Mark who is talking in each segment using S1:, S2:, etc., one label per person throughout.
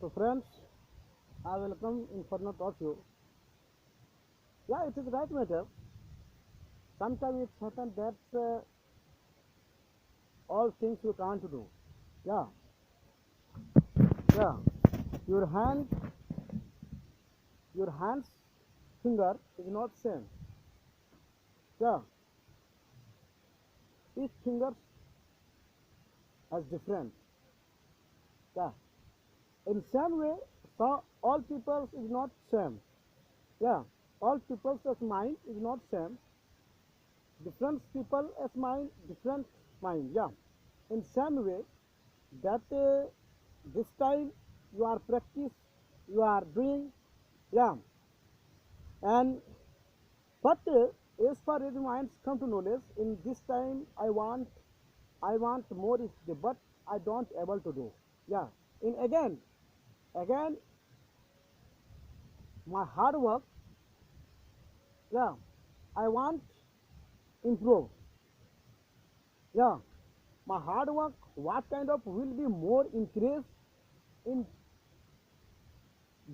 S1: So friends, I welcome in front of you. Yeah, it is right matter. Sometimes it's happened that all things you can't do. Yeah, yeah. Your hand, your hand's finger is not same. Yeah, each finger has different. Yeah, in same way, so all people's is not same. Yeah, all people's as mind is not same. Different people as mind, different mind. Yeah, in same way that this time you are practice, you are doing. Yeah, and but as far as minds come to knowledge, in this time I want more study, but I don't able to do. Yeah, in again my hard work. Yeah, I want improve. Yeah, my hard work, what kind of will be more increase in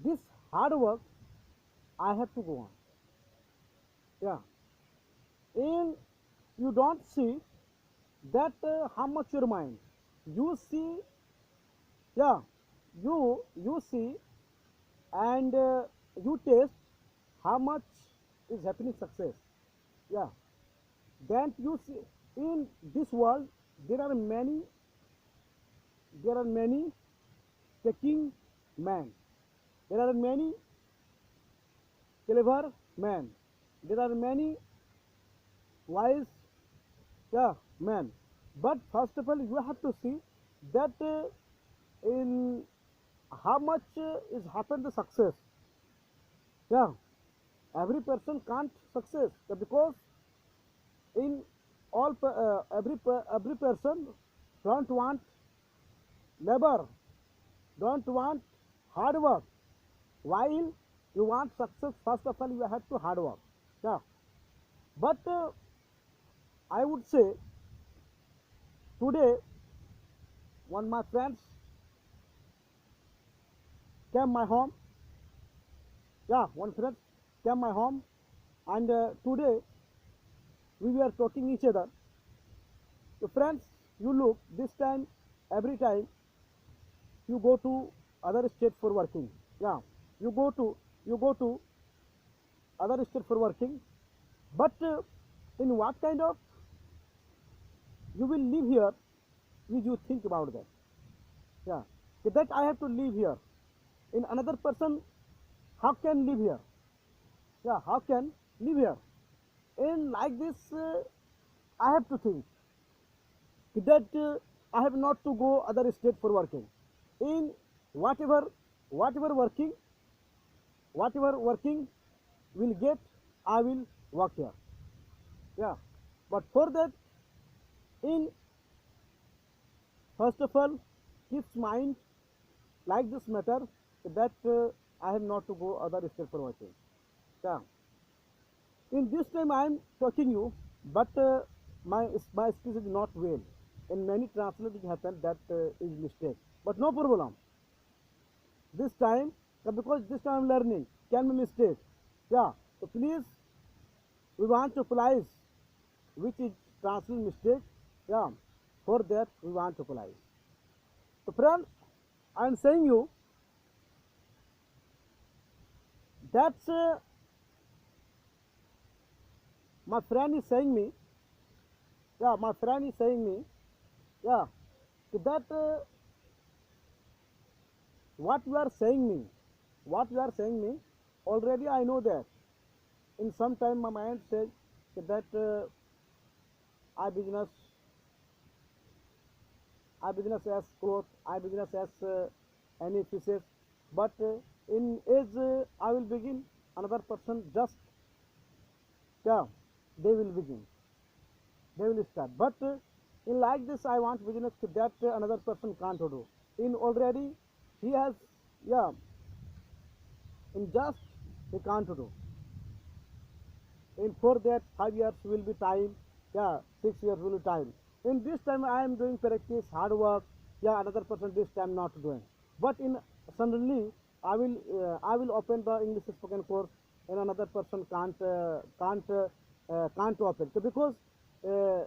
S1: this hard work, I have to go on. Yeah, in you don't see that how much your mind, you see. Yeah, you see, and you taste how much is happening success. Yeah, then you see, in this world there are many taking men, there are many clever men, there are many wise, yeah, men. But first of all you have to see that in how much is happened the success. Yeah, every person can't success because in every person don't want labor, don't want hard work. While you want success, first of all you have to hard work. Yeah, but I would say today one my friends came my home. Yeah, one friend came my home, and today we were talking each other. So friends, you look this time, every time you go to other state for working. Yeah, you go to you go to other state for working, but in what kind of you will live here, will you think about that? Yeah, that I have to live here, in another person how can live here? Yeah, how can live here? In like this I have to think that I have not to go other state for working. In whatever whatever working whatever working will get, I will work here. Yeah, but for that, in first of all, keeps mind like this matter that I have not to go other state for working. Yeah, in this time I am talking you, but my speech is not well. In many translating happen that is mistake, but no problem. This time because this time I'm learning can be mistake. Yeah, so please, we want to police which is translation mistake. Yeah, for that we want to police. So friends, I'm saying you that's my friend is saying me. Yeah, my friend is saying me. Yeah, so that what you are saying me, what you are saying me, already I know that. In some time my mind says that I business I business as cloth, I business as any fishes, but in age I will begin, another person just, yeah, they will begin, they will start. But in like this I want business that another person can't do. In already he has, yeah, in just he can't do. In for that 5 years will be time, yeah, 6 years will be time. In this time I am doing practice hard work. Yeah, another person this time not doing, but in suddenly I will open the English spoken course, and another person can't open. So because uh,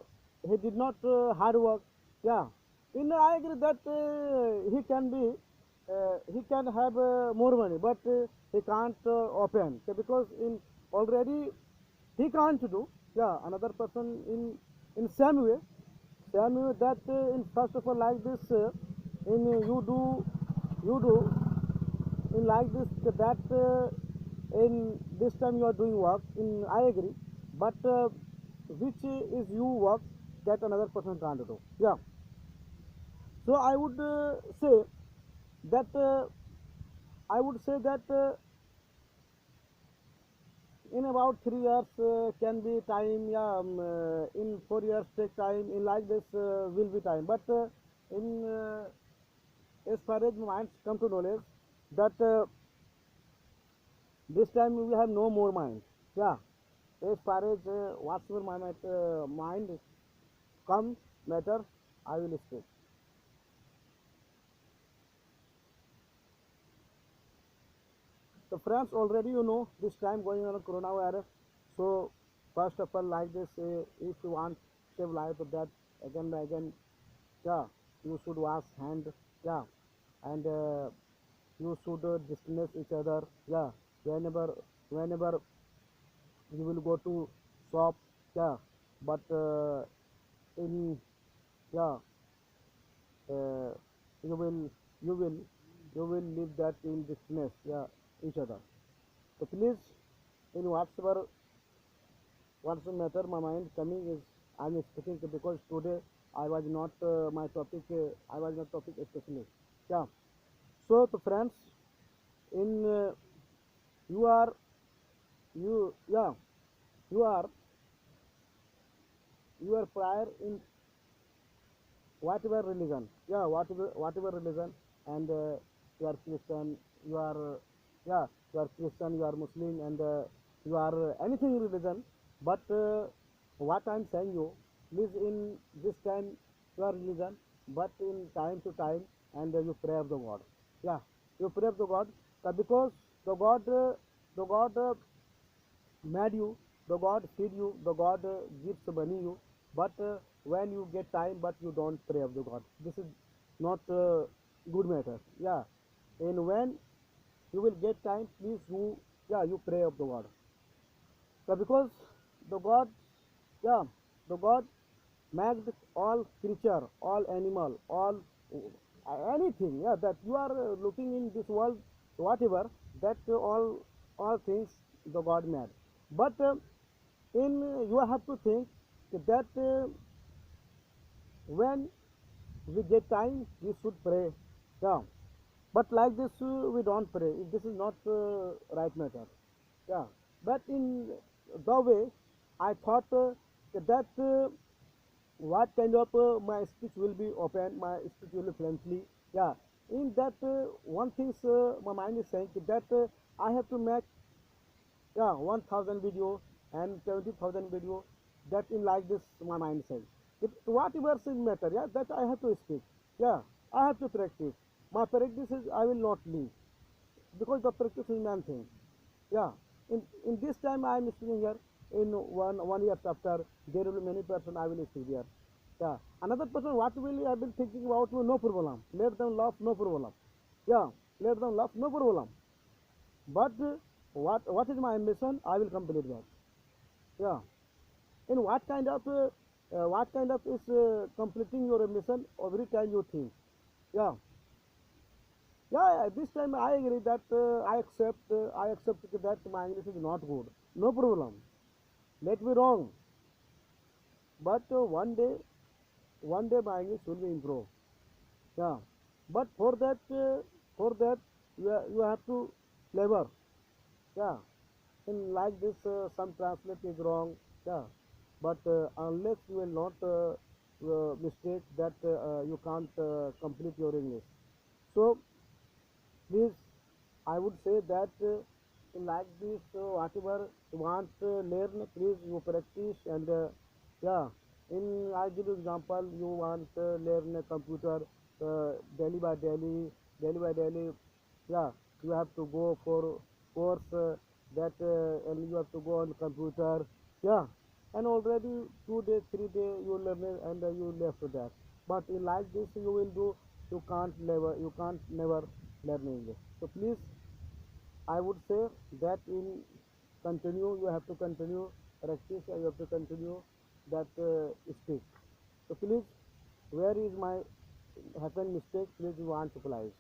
S1: he did not hard work. Yeah, in I agree that he can have more money, but he can't open. So because in already he can't do. Yeah, another person in same way that in first of all like this in you do in like this that in this time you are doing work in I agree, but which is you work that another person can't do. Yeah, so I would say that in about 3 years can be time. Yeah, in 4 years take time, in like this will be time, but in as far as minds come to knowledge that this time we have no more mind. Yeah, as far as whatsoever my mind comes matter, I will speak. So friends, already you know this time going on a coronavirus. So first of all, like this, if you want save life of that again by again, yeah, you should wash hand. Yeah, and you should distance each other. Yeah, whenever you will go to shop. Yeah, but in yeah uh, you will you will you will leave that in distance. Yeah, each other. So please, in what's the matter my mind coming is I'm speaking because today I was not my topic I was not topic especially. Yeah, so the friends in you are you yeah you are you are prior in whatever religion. Yeah, whatever religion, and you are Christian, you are yeah, you are Christian, you are Muslim, and you are anything religion. But what I'm saying you, please in this time you are religion, but in time to time, and you pray of the God. Yeah, you pray of the God, because the God the God made you, the God feed you, the God gives money you, but when you get time, but you don't pray of the God. This is not good matter. Yeah, and when you will get time, please you yeah you pray of the God. So because the God, yeah, the God made all creature, all animal, all anything. Yeah, that you are looking in this world, whatever that all things the God made. But in you have to think that when we get time, we should pray. Yeah, but like this we don't pray. This is not right matter. Yeah, but in the way I thought that what kind of my speech will be open, my speech will be friendly. Yeah, in that one thing my mind is saying that I have to make yeah 1,000 video and 70,000 video. That in like this my mind says it whatever is matter. Yeah, that I have to speak. Yeah, I have to practice. My practice is I will not leave, because the practice is main thing. Yeah, in this time I am speaking here. In one year after, there will be many person I will speak there. Yeah, another person what will I been thinking about me, no problem, let them laugh, no problem. Yeah, let them laugh, no problem. But what is my ambition, I will complete that. Yeah, in what kind of is completing your ambition every time you think. Yeah, yeah, this time I agree that I accept that my English is not good. No problem. Let me wrong, but one day my English will be improved. Yeah, but for that you have to labor. Yeah, in like this some translate is wrong. Yeah, but unless you will not mistake that you can't complete your English. So please, I would say that like this, whatever you want learn, please you practice and yeah. In I give you example, you want learn a computer daily by daily, daily by daily. Yeah, you have to go for course and you have to go on computer. Yeah, and already 2 days, 3 days you learn it and you left that. But in like this you will do, you can't never learn English. So please, I would say that in continue, you have to continue practice, you have to continue that speak. So please, where is my happened mistake? Please you want to please.